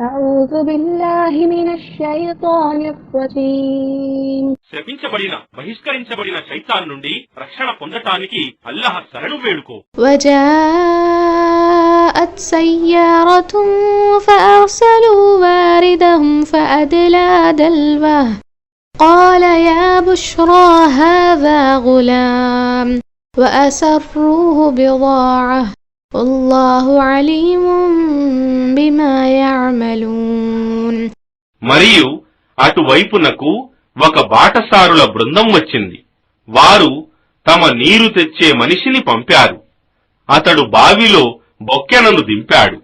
అఊజు బిల్లాహి మినష్ షైతానిర్ రజీమ్. శపించబడిన బహిష్కరించబడిన శైతాన్ నుండి రక్షణ పొందటానికి అల్లాహ్ శరణు వేడుకో. وجاءت سيارة فأرسلوا واردهم فأدلى دلوه قال يا بشرى هذا غلام وأسروه بضاعة والله عليم بما يعملون. మరియు అటువైపునకు ఒక బాటసారుల బృందం వచ్చింది. వారు తమ నీరు తెచ్చే మనిషిని పంపారు. అతడు బావిలో బొక్కెనను దింపాడు.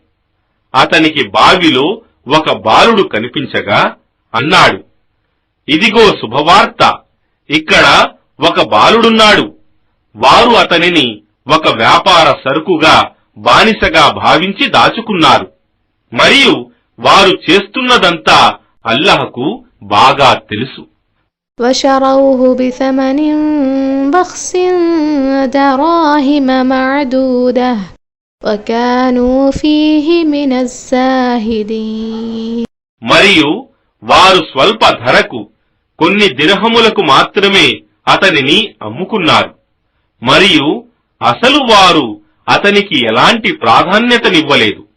అతనికి బావిలో ఒక బాలుడు కనిపించగా అన్నాడు, ఇదిగో శుభవార్త, ఇక్కడ ఒక బాలుడున్నాడు. వారు అతనిని ఒక వ్యాపార సరుకుగా బానిసగా భావించి దాచుకున్నారు. మరియు వారు చేస్తున్నదంతా అల్లాహకు బాగా తెలుసు. وشروه بثمن بخس دراهم معدودة وكانوا فيه من الزاهدين. మరియు వారు స్వల్ప ధరకు కొన్ని దిర్హములకు మాత్రమే అతనిని అమ్ముకున్నారు. మరియు అసలు వారు అతనికి ఎలాంటి ప్రాధాన్యతనివ్వలేదు.